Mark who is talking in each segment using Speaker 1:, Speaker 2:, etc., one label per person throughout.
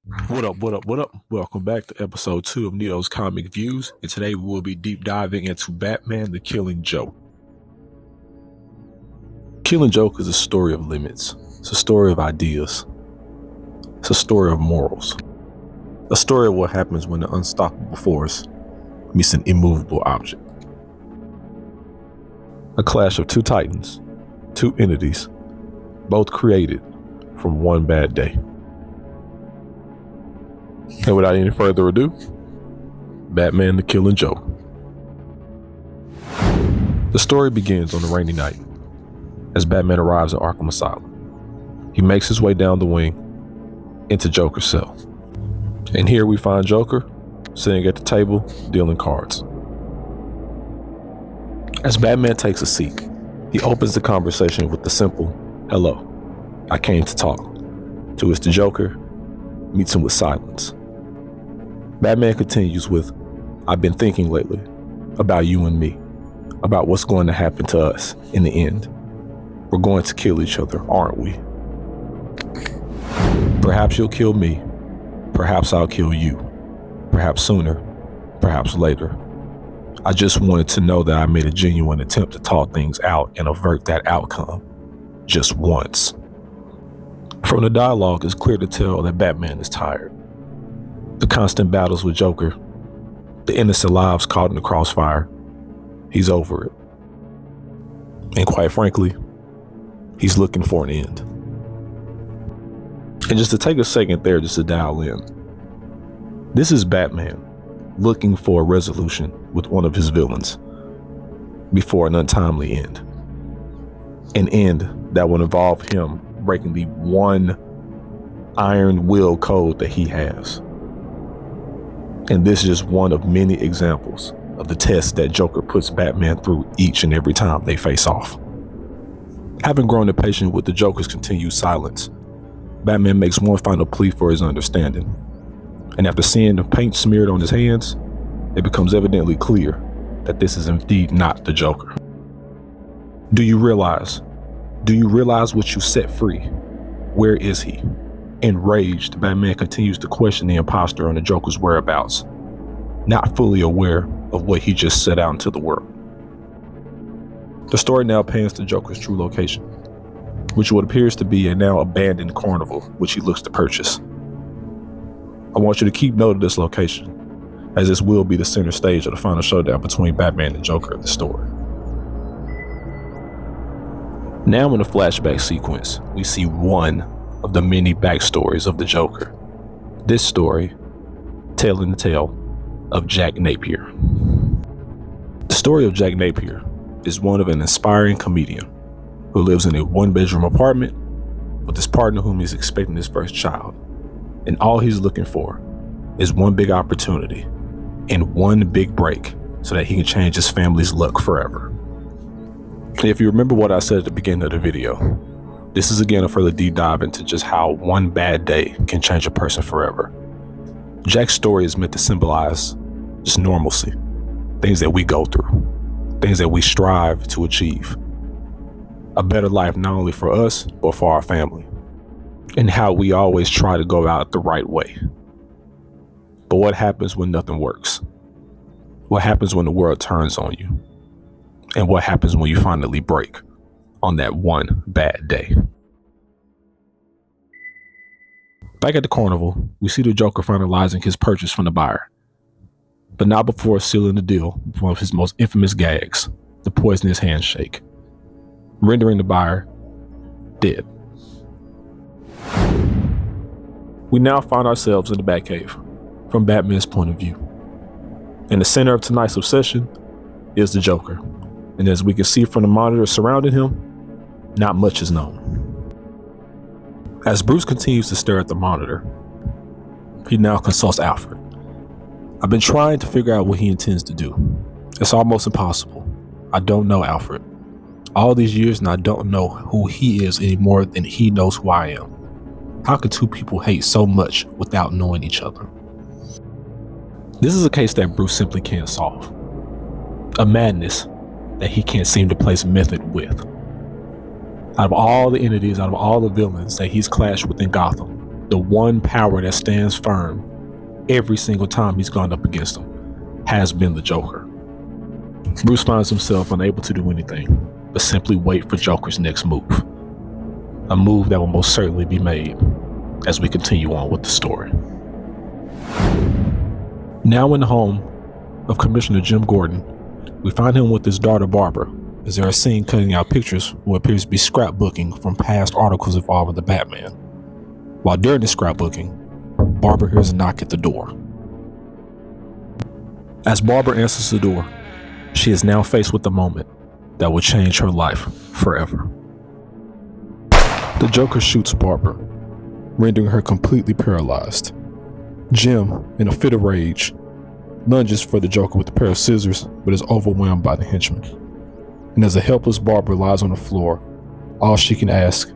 Speaker 1: What up, what up, what up? Welcome back to episode 2 of Nito's Comic Views, and today we'll be deep diving into Batman the Killing Joke. Killing Joke is a story of limits. It's a story of ideas. It's a story of morals. A story of what happens when the unstoppable force meets an immovable object. A clash of two titans, two entities, both created from one bad day. And without any further ado, Batman the Killing Joke. The story begins on a rainy night as Batman arrives at Arkham Asylum. He makes his way down the wing into Joker's cell. And here we find Joker sitting at the table dealing cards. As Batman takes a seat, he opens the conversation with the simple, "Hello, I came to talk," to which the Joker meets him with silence. Batman continues with, "I've been thinking lately about you and me, about what's going to happen to us in the end. We're going to kill each other, aren't we? Perhaps you'll kill me, perhaps I'll kill you, perhaps sooner, perhaps later. I just wanted to know that I made a genuine attempt to talk things out and avert that outcome, just once." From the dialogue, it's clear to tell that Batman is tired. The constant battles with Joker, the innocent lives caught in the crossfire, he's over it. And quite frankly, he's looking for an end. And just to take a second there, just to dial in, this is Batman looking for a resolution with one of his villains before an untimely end. An end that would involve him breaking the one iron will code that he has. And this is just one of many examples of the tests that Joker puts Batman through each and every time they face off. Having grown impatient with the Joker's continued silence, Batman makes one final plea for his understanding. And after seeing the paint smeared on his hands, it becomes evidently clear that this is indeed not the Joker. Do you realize what you set free? Where is he? Enraged, Batman continues to question the imposter on the Joker's whereabouts, not fully aware of what he just set out into the world. The story now pans to Joker's true location, which what appears to be a now abandoned carnival, which he looks to purchase. I want you to keep note of this location, as this will be the center stage of the final showdown between Batman and Joker in the story. Now in the flashback sequence, we see one of the many backstories of the Joker. This story telling the tale of Jack Napier. The story of Jack Napier is one of an inspiring comedian who lives in a one-bedroom apartment with his partner whom he's expecting his first child. And all he's looking for is one big opportunity and one big break so that he can change his family's luck forever. If you remember what I said at the beginning of the video, this is again a further deep dive into just how one bad day can change a person forever. Jack's story is meant to symbolize just normalcy, things that we go through, things that we strive to achieve. A better life not only for us, but for our family, and how we always try to go out the right way. But what happens when nothing works? What happens when the world turns on you? And what happens when you finally break on that one bad day? Back at the carnival, we see the Joker finalizing his purchase from the buyer, but not before sealing the deal with one of his most infamous gags, the poisonous handshake, rendering the buyer dead. We now find ourselves in the Batcave from Batman's point of view. In the center of tonight's obsession is the Joker, and as we can see from the monitor surrounding him, not much is known. As Bruce continues to stare at the monitor, he now consults Alfred. I've been trying to figure out what he intends to do. It's almost impossible. I don't know Alfred. All these years and I don't know who he is any more than he knows who I am. How could two people hate so much without knowing each other? This is a case that Bruce simply can't solve. A madness that he can't seem to place method with. Out of all the entities, out of all the villains that he's clashed with in Gotham, the one power that stands firm every single time he's gone up against him has been the Joker. Bruce finds himself unable to do anything but simply wait for Joker's next move. A move that will most certainly be made as we continue on with the story. Now in the home of Commissioner Jim Gordon, we find him with his daughter Barbara, as they are seen cutting out pictures what appears to be scrapbooking from past articles involving the Batman. While during the scrapbooking, Barbara hears a knock at the door. As Barbara answers the door, she is now faced with a moment that will change her life forever. The Joker shoots Barbara, rendering her completely paralyzed. Jim, in a fit of rage, lunges for the Joker with a pair of scissors, but is overwhelmed by the henchman. And as a helpless Barbara lies on the floor, all she can ask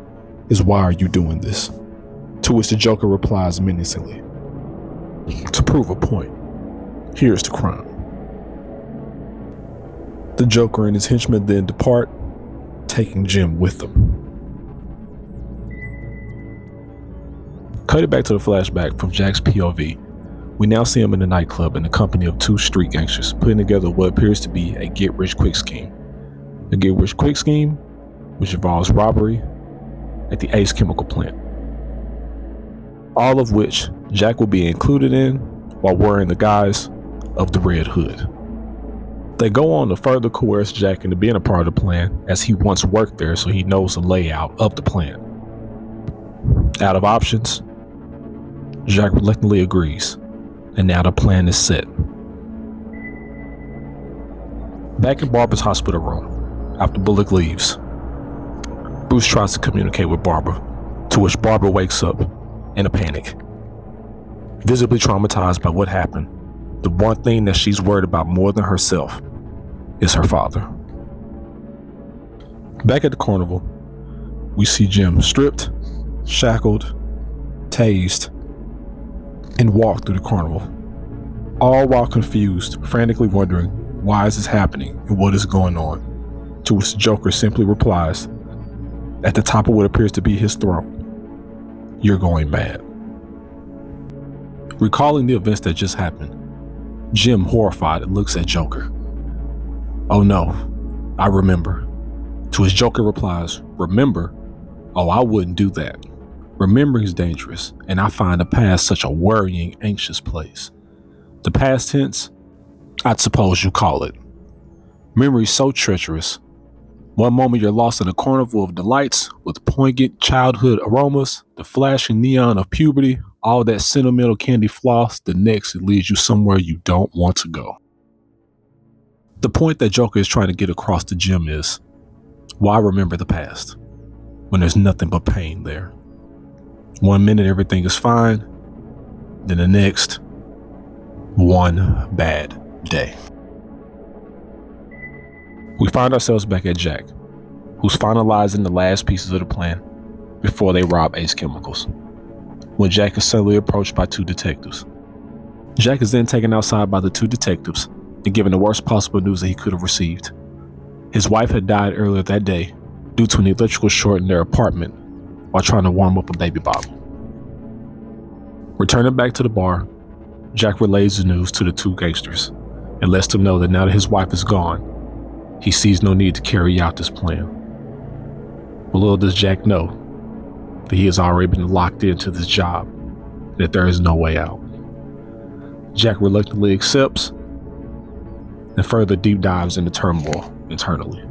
Speaker 1: is, "Why are you doing this?" To which the Joker replies menacingly, "To prove a point, here's the crime." The Joker and his henchmen then depart, taking Jim with them. Cut it back to the flashback from Jack's POV. We now see him in a nightclub in the company of two street gangsters putting together what appears to be a get-rich-quick scheme. A get-rich-quick scheme which involves robbery at the Ace chemical plant. All of which Jack will be included in while wearing the guise of the Red Hood. They go on to further coerce Jack into being a part of the plan, as he once worked there, so he knows the layout of the plan. Out of options, Jack reluctantly agrees, and now the plan is set. Back in Barbara's hospital room, after Bullock leaves, Bruce tries to communicate with Barbara, to which Barbara wakes up in a panic. Visibly traumatized by what happened, the one thing that she's worried about more than herself is her father. Back at the carnival, we see Jim stripped, shackled, tased, and walk through the carnival, all while confused, frantically wondering why is this happening and what is going on, to which the Joker simply replies, at the top of what appears to be his throat, "You're going mad." Recalling the events that just happened, Jim, horrified, looks at Joker. "Oh no, I remember." To which Joker replies, "Remember? Oh, I wouldn't do that. Remembering is dangerous, and I find the past such a worrying, anxious place. The past tense, I'd suppose you call it. Memory's so treacherous. One moment you're lost in a carnival of delights with poignant childhood aromas, the flashing neon of puberty, all that sentimental candy floss. The next, it leads you somewhere you don't want to go." The point that Joker is trying to get across to Jim is, why remember the past when there's nothing but pain there? One minute everything is fine, then the next, one bad day. We find ourselves back at Jack, who's finalizing the last pieces of the plan before they rob Ace Chemicals, when Jack is suddenly approached by two detectives. Jack is then taken outside by the two detectives and given the worst possible news that he could have received. His wife had died earlier that day due to an electrical short in their apartment while trying to warm up a baby bottle. Returning back to the bar, Jack relays the news to the two gangsters and lets them know that now that his wife is gone, he sees no need to carry out this plan. But little does Jack know that he has already been locked into this job, and that there is no way out. Jack reluctantly accepts and further deep dives into turmoil internally.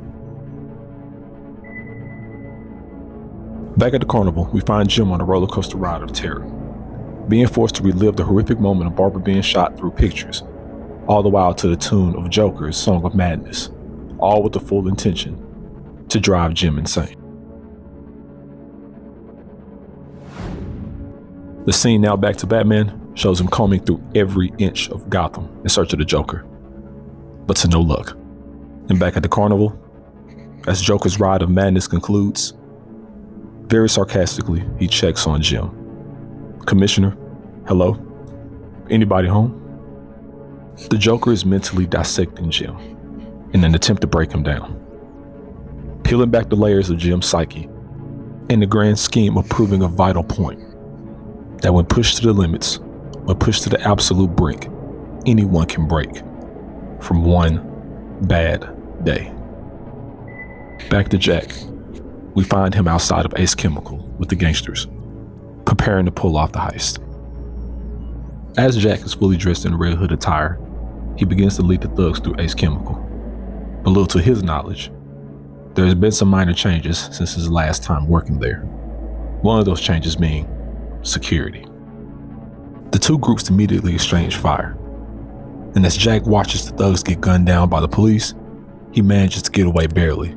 Speaker 1: Back at the carnival, we find Jim on a roller coaster ride of terror, being forced to relive the horrific moment of Barbara being shot through pictures, all the while to the tune of Joker's Song of Madness, all with the full intention to drive Jim insane. The scene now back to Batman shows him combing through every inch of Gotham in search of the Joker, but to no luck. And back at the carnival, as Joker's ride of madness concludes, very sarcastically, he checks on Jim. "Commissioner, hello? Anybody home?" The Joker is mentally dissecting Jim in an attempt to break him down, peeling back the layers of Jim's psyche in the grand scheme of proving a vital point. That when pushed to the limits, when pushed to the absolute brink, anyone can break from one bad day. Back to Jack. We find him outside of Ace Chemical with the gangsters, preparing to pull off the heist. As Jack is fully dressed in Red Hood attire, he begins to lead the thugs through Ace Chemical. But little to his knowledge, there has been some minor changes since his last time working there. One of those changes being security. The two groups immediately exchange fire, and as Jack watches the thugs get gunned down by the police, he manages to get away barely,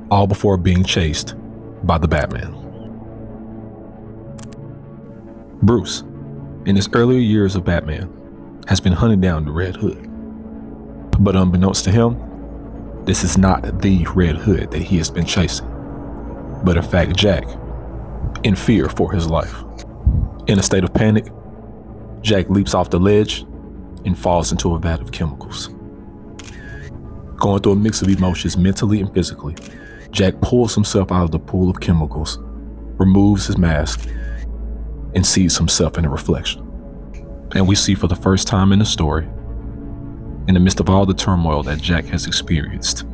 Speaker 1: all before being chased by the Batman. Bruce, in his earlier years of Batman, has been hunting down the Red Hood. But unbeknownst to him, this is not the Red Hood that he has been chasing, but in fact Jack, in fear for his life. In a state of panic, Jack leaps off the ledge and falls into a vat of chemicals. Going through a mix of emotions mentally and physically, Jack pulls himself out of the pool of chemicals, removes his mask, and sees himself in a reflection. And we see for the first time in the story, in the midst of all the turmoil that Jack has experienced,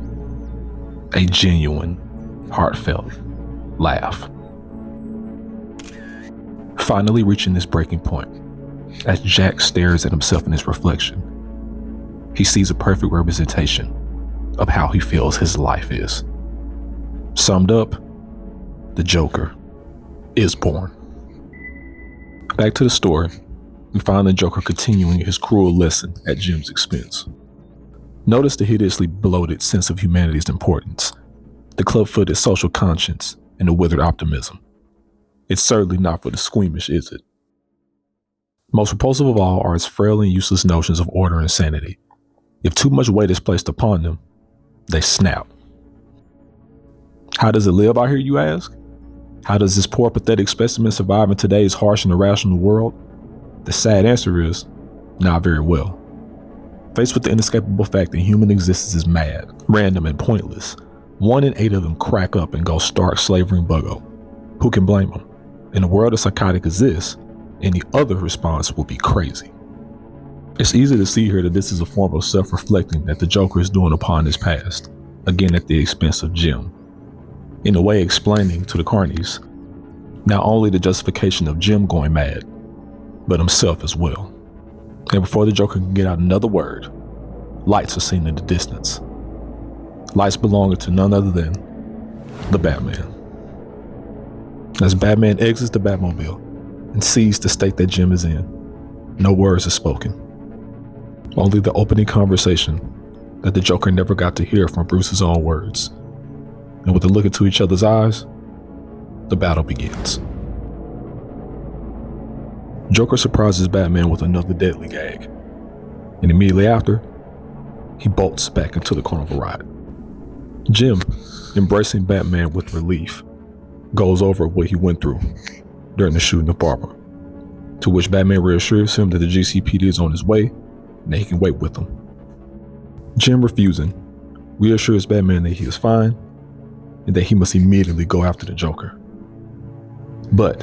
Speaker 1: a genuine, heartfelt laugh. Finally reaching this breaking point, as Jack stares at himself in his reflection, he sees a perfect representation of how he feels his life is. Summed up, the Joker is born. Back to the story, we find the Joker continuing his cruel lesson at Jim's expense. Notice the hideously bloated sense of humanity's importance, the club-footed social conscience, and the withered optimism. It's certainly not for the squeamish, is it? Most repulsive of all are its frail and useless notions of order and sanity. If too much weight is placed upon them, they snap. How does it live out here, you ask? How does this poor, pathetic specimen survive in today's harsh and irrational world? The sad answer is, not very well. Faced with the inescapable fact that human existence is mad, random, and pointless, 1 in 8 of them crack up and go stark slavering buggo. Who can blame them? In a world as psychotic as this, any other response would be crazy. It's easy to see here that this is a form of self-reflecting that the Joker is doing upon his past, again at the expense of Jim. In a way explaining to the carnies, not only the justification of Jim going mad, but himself as well. And before the Joker can get out another word, lights are seen in the distance. Lights belonging to none other than the Batman. As Batman exits the Batmobile and sees the state that Jim is in, no words are spoken. Only the opening conversation that the Joker never got to hear from Bruce's own words. And with a look into each other's eyes, the battle begins. Joker surprises Batman with another deadly gag, and immediately after, he bolts back into the carnival ride. Jim, embracing Batman with relief, goes over what he went through during the shooting of Barbara, to which Batman reassures him that the GCPD is on his way and that he can wait with them. Jim, refusing, reassures Batman that he is fine and that he must immediately go after the Joker. But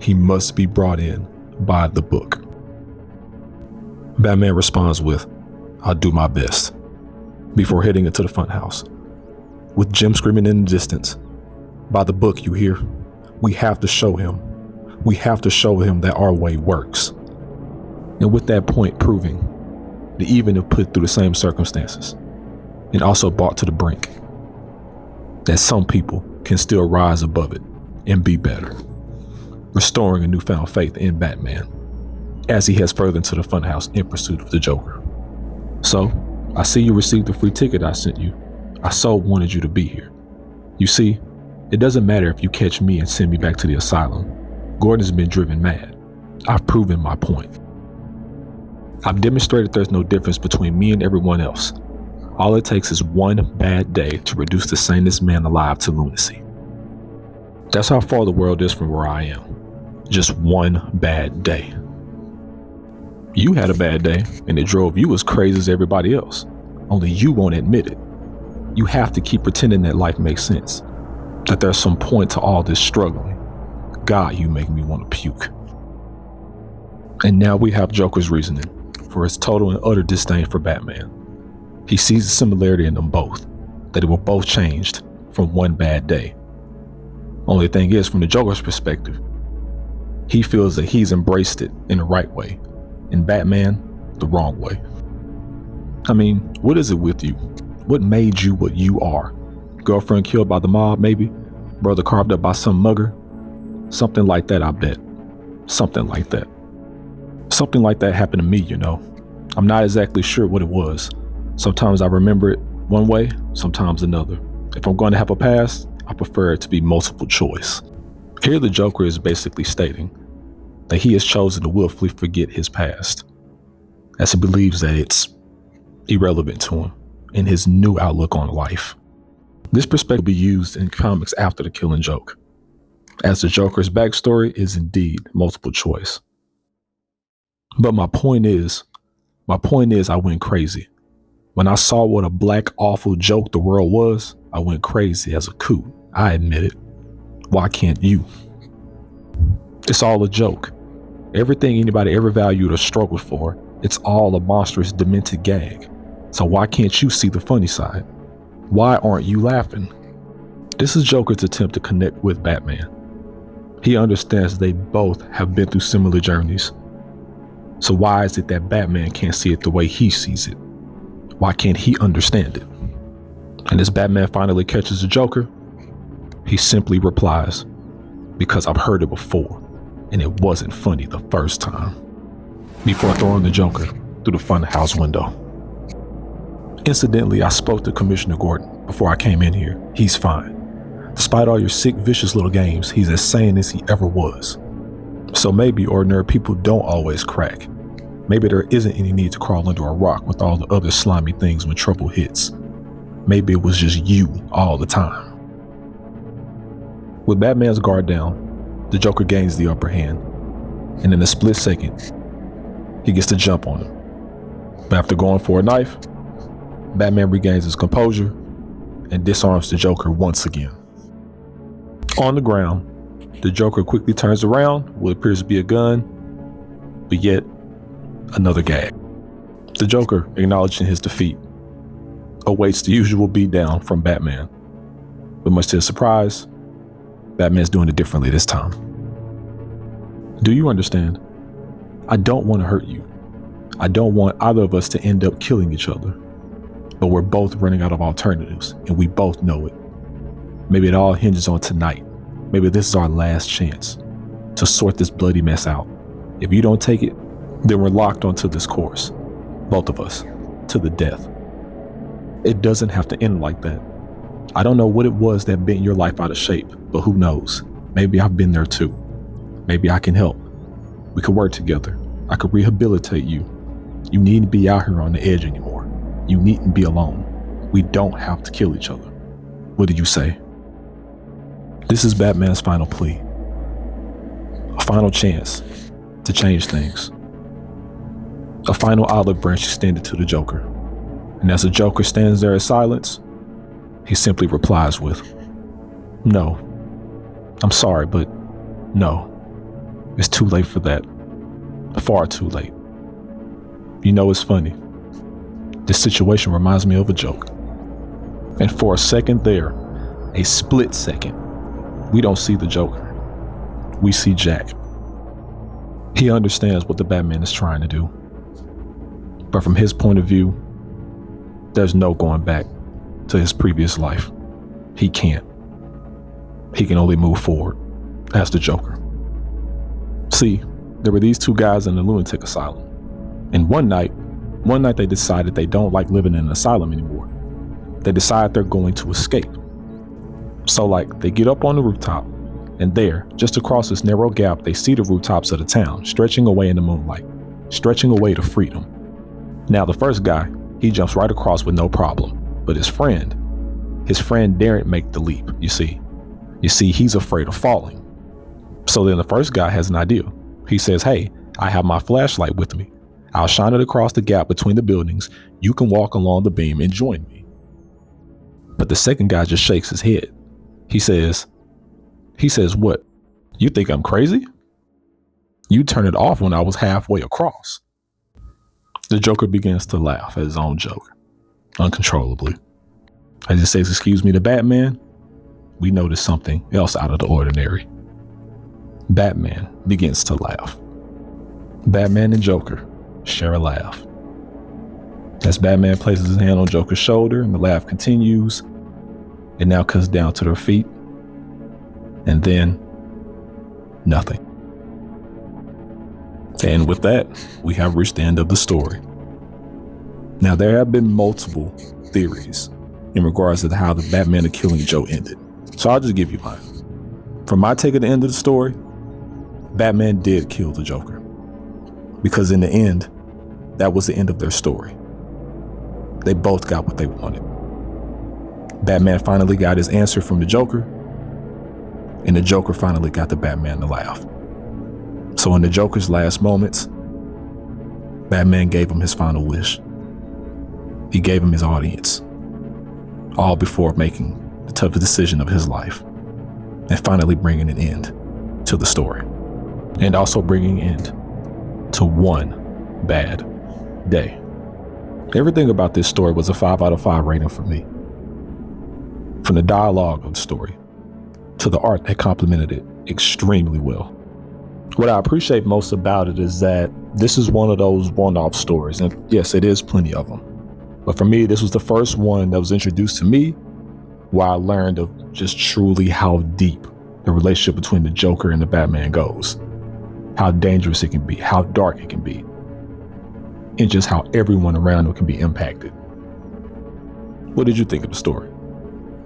Speaker 1: he must be brought in by the book. Batman responds with, "I'll do my best," before heading into the funhouse, with Jim screaming in the distance, "By the book, you hear? We have to show him. We have to show him that our way works." And with that point proving that even if put through the same circumstances, and also brought to the brink, that some people can still rise above it and be better, restoring a newfound faith in Batman as he heads further into the funhouse in pursuit of the Joker. "So, I see you received the free ticket I sent you. I so wanted you to be here. You see, it doesn't matter if you catch me and send me back to the asylum. Gordon's been driven mad. I've proven my point. I've demonstrated there's no difference between me and everyone else. All it takes is one bad day to reduce the sanest man alive to lunacy. That's how far the world is from where I am. Just one bad day. You had a bad day, and it drove you as crazy as everybody else. Only you won't admit it. You have to keep pretending that life makes sense, that there's some point to all this struggling. God, you make me want to puke." And now we have Joker's reasoning for his total and utter disdain for Batman. He sees the similarity in them both, that they were both changed from one bad day. Only thing is, from the Joker's perspective, he feels that he's embraced it in the right way, and Batman the wrong way. I mean, what is it with you? What made you what you are? Girlfriend killed by the mob, maybe? Brother carved up by some mugger? Something like that, I bet. Something like that. Something like that happened to me, you know. I'm not exactly sure what it was. Sometimes I remember it one way, sometimes another. If I'm going to have a past, I prefer it to be multiple choice. Here the Joker is basically stating that he has chosen to willfully forget his past, as he believes that it's irrelevant to him in his new outlook on life. This perspective will be used in comics after the Killing Joke, as the Joker's backstory is indeed multiple choice. But my point is I went crazy. When I saw what a black, awful joke the world was, I went crazy as a coot. I admit it. Why can't you? It's all a joke. Everything anybody ever valued or struggled for, it's all a monstrous, demented gag. So why can't you see the funny side? Why aren't you laughing? This is Joker's attempt to connect with Batman. He understands they both have been through similar journeys. So why is it that Batman can't see it the way he sees it? Why can't he understand it? And as Batman finally catches the Joker, he simply replies, "Because I've heard it before, and it wasn't funny the first time," before throwing the Joker through the funhouse window. Incidentally, I spoke to Commissioner Gordon before I came in here. He's fine. Despite all your sick, vicious little games, he's as sane as he ever was. So maybe ordinary people don't always crack. Maybe there isn't any need to crawl under a rock with all the other slimy things when trouble hits. Maybe it was just you all the time. With Batman's guard down, the Joker gains the upper hand, and in a split second, he gets to jump on him. But after going for a knife, Batman regains his composure and disarms the Joker once again. On the ground, the Joker quickly turns around what appears to be a gun, but yet another gag. The Joker, acknowledging his defeat, awaits the usual beatdown from Batman. But much to his surprise, Batman's doing it differently this time. Do you understand? I don't want to hurt you. I don't want either of us to end up killing each other. But we're both running out of alternatives, and we both know it. Maybe it all hinges on tonight. Maybe this is our last chance to sort this bloody mess out. If you don't take it, then we're locked onto this course, both of us, to the death. It doesn't have to end like that. I don't know what it was that bent your life out of shape, but who knows? Maybe I've been there too. Maybe I can help. We could work together. I could rehabilitate you. You needn't be out here on the edge anymore. You needn't be alone. We don't have to kill each other. What do you say? This is Batman's final plea. A final chance to change things. A final olive branch extended to the Joker. And as the Joker stands there in silence, he simply replies with, "No. I'm sorry, but no. It's too late for that. Far too late. You know, it's funny. This situation reminds me of a joke." And for a second there, a split second, we don't see the Joker. We see Jack. He understands what the Batman is trying to do. But from his point of view, there's no going back to his previous life. He can't. He can only move forward as the Joker. See, there were these two guys in the lunatic asylum. And one night they decided they don't like living in an asylum anymore. They decide they're going to escape. So they get up on the rooftop, and there, just across this narrow gap, they see the rooftops of the town stretching away in the moonlight, stretching away to freedom. Now the first guy, he jumps right across with no problem, but his friend daren't make the leap, you see. He's afraid of falling. So then the first guy has an idea. He says, "Hey, I have my flashlight with me. I'll shine it across the gap between the buildings. You can walk along the beam and join me." But the second guy just shakes his head. He says, "What? You think I'm crazy?" You turned it off when I was halfway across. The Joker begins to laugh at his own joke, uncontrollably. As he says, "Excuse me," to Batman, we notice something else out of the ordinary. Batman begins to laugh. Batman and Joker share a laugh. As Batman places his hand on Joker's shoulder and the laugh continues, it now cuts down to their feet. And then, nothing. And with that, we have reached the end of the story. Now, there have been multiple theories in regards to how the Batman the Killing Joke ended. So I'll just give you mine. From my take at the end of the story, Batman did kill the Joker. Because in the end, that was the end of their story. They both got what they wanted. Batman finally got his answer from the Joker, and the Joker finally got the Batman to laugh. So in the Joker's last moments, Batman gave him his final wish. He gave him his audience, all before making the toughest decision of his life and finally bringing an end to the story, and also bringing an end to one bad day. Everything about this story was a 5 out of 5 rating for me. From the dialogue of the story to the art that complemented it extremely well. What I appreciate most about it is that this is one of those one-off stories, and yes, it is plenty of them. But for me, this was the first one that was introduced to me where I learned of just truly how deep the relationship between the Joker and the Batman goes, how dangerous it can be, how dark it can be, and just how everyone around them can be impacted. What did you think of the story?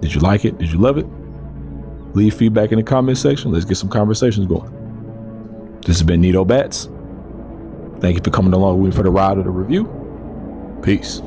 Speaker 1: Did you like it? Did you love it? Leave feedback in the comment section. Let's get some conversations going. This has been Nito Bats. Thank you for coming along with me for the ride of the review. Peace.